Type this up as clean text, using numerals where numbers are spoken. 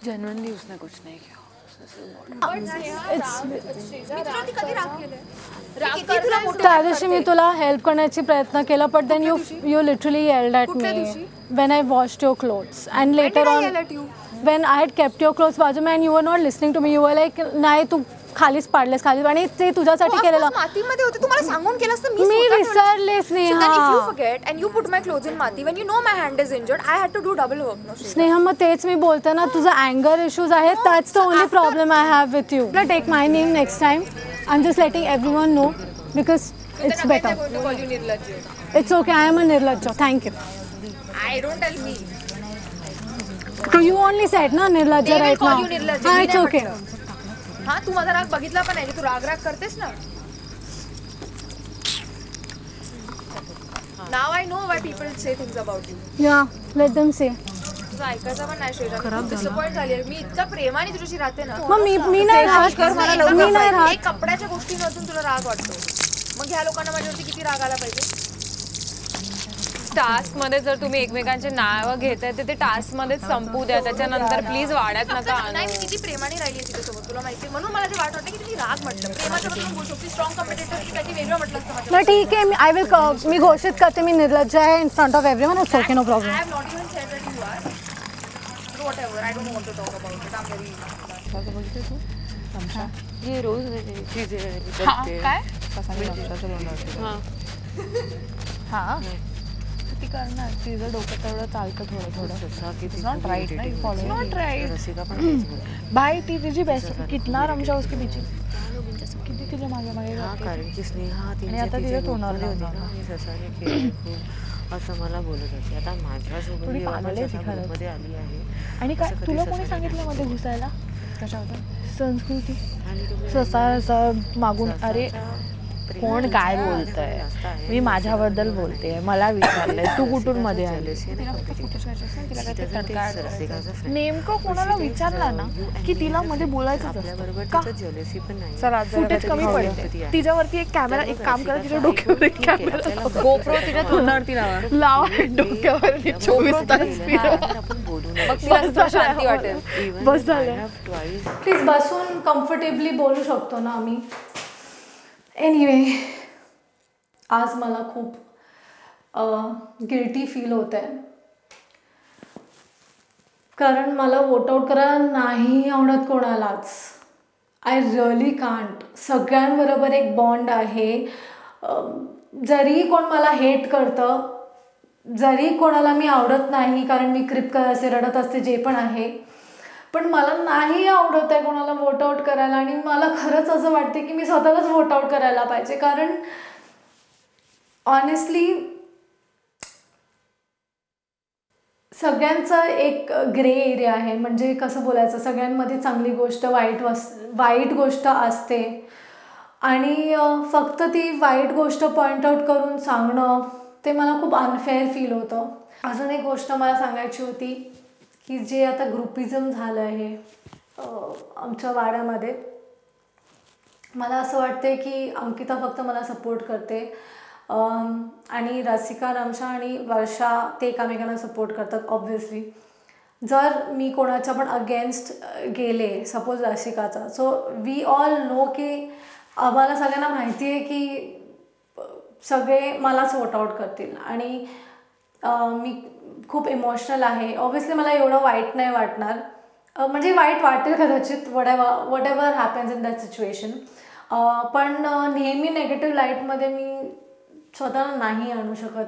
Genuinely उसने कुछ नहीं किया. त्या दिवशी मी तुला हेल्प करण्याची प्रयत्न केला, but then you literally yelled at me when I washed your clothes and later on when I had kept your clothes बाजू में and you were not listening to me, you were like नाही तू खालीच पाडलेस खाली, आणि ते तुझ्यासाठी केलेलं. मातीमध्ये होते, तुम्हाला सांगून केलं असतं मी विसरले Sneha. So then if you forget and you put my clothes in माती when you know my hand is injured, I had to do double work. No, Sneha मग तेच मी बोलते ना, तुझं अँगर इश्यूज आहेत. that's the only problem I have with you. Take my name next time. I'm just letting everyone know because it's better. It's okay, I am a nirlajja. Thank you. I don't tell me. So you only said na nirlajja right now. हाँ, it's okay. हाँ, तू माझा राग बघितला पण आहे, तू राग करतेस ना. Now I know why people say things about you. Yeah, let them say. तुझं ऐकायचं पण नाही श्रेया, डिसअपॉइंट झाली आहे. मी इतका प्रेमाने तुझ्याशी राहते ना. मग मी नाही राहत. एक कपड्याच्या गोष्टींवरून तुला राग वाटतो, मग ह्या लोकांना माझ्यावरती किती राग आला पाहिजे. टास्क मध्ये जर तुम्ही एकमेकांचे नाव घेताय तर ते टास्क मध्येच संपू द्या, त्याच्यानंतर प्लीज वाढत नका. नाही, मी किती प्रेमाने राहिली तिच्यासोबत तुला माहिती, म्हणून मला ते वाटतं की तुम्ही राग म्हटलं. प्रेमाच्या बद्दल बोलू शकते, स्ट्रॉंग कम्युनिकेटर की काही वेगळं म्हटलं असतं. मग ठीक आहे, आय विल मी घोषित करते मी निर्लज्ज आहे in front of everyone. It's okay, no problem. I have not even said that you are. Whatever, I don't want to talk about it. I am very बोलते तू तमशा ये रोज चीजें काय हां ती करणार, तिचं डोकं तेवढं चालतं थोडं नॉट राईट ना, फॉलो नॉट राईट भाई. ती तिची बेस्ट कितना रमशा उसके पीछे किती तिच्या मागे मागे कारण की स्नेहा आणि आता तिच्या तोंडावर असं मला बोलत होती. आता माझ्यासोबत मध्ये आली आहे. आणि काय तुला कोणी सांगितलं मध्ये घुसायला? कशावर? संस्कृती ससा मागून. अरे कोण काय बोलतंय? मी माझ्याबद्दल बोलते, मला विचारलंय तू कुठून मध्ये आली. नेमकं कोणाला विचारला ना की तिला मध्ये बोलायचं कमी पडते. तिच्यावरती एक कॅमेरा, एक काम करा, तिच्या डोक्यावर एक कॅमेरा, गोप्रो तिच्या तोंडावरती लावा डोक्यावरती 24 तास शांती वाटेल. बस झालं. प्लीज बसून कम्फर्टेबली बोलू शकतो ना आम्ही. एनिवे, आज मला खूप गिल्टी फील होत आहे, कारण मला वोट आउट करायला नाही आवडत कोणालाच. I really can't. सगळ्यांबरोबर एक बॉन्ड आहे. जरी कोण मला हेट करतं, जरी कोणाला मी आवडत नाही, कारण मी क्रिप असे रडत असते जे पण आहे, पण मला नाही आवडत आहे कोणाला वोट आउट करायला. आणि मला खरंच असं वाटते की मी स्वतःलाच वोट आउट करायला पाहिजे, कारण ऑनेस्टली सगळ्यांचा एक ग्रे एरिया आहे. म्हणजे कसं बोलायचं, सगळ्यांमध्ये चांगली गोष्ट वाईट गोष्ट असते, आणि फक्त ती वाईट गोष्ट पॉईंट आउट करून सांगणं ते मला खूप अनफेअर फील होतं. अजून एक गोष्ट मला सांगायची होती की जे आता ग्रुपिझम झालं आहे आमच्या वाड्यामध्ये, मला असं वाटते की अंकिता फक्त मला सपोर्ट करते, आणि रसिका, रमशा आणि वर्षा ते एकामेकांना सपोर्ट करतात ऑब्व्हियसली. जर मी कोणाच्या पण अगेन्स्ट गेले, सपोज रसिकाचा, सो वी ऑल नो की आम्हाला सगळ्यांना माहिती आहे की सगळे मलाच वोट आउट करतील, आणि मी खूप इमोशनल आहे. ऑब्व्हियसली मला एवढं वाईट नाही वाटणार, म्हणजे वाईट वाटेल कदाचित, whatever happens in that situation, पण नेहमी नेगेटिव्ह लाईटमध्ये मी स्वतःला नाही आणू शकत.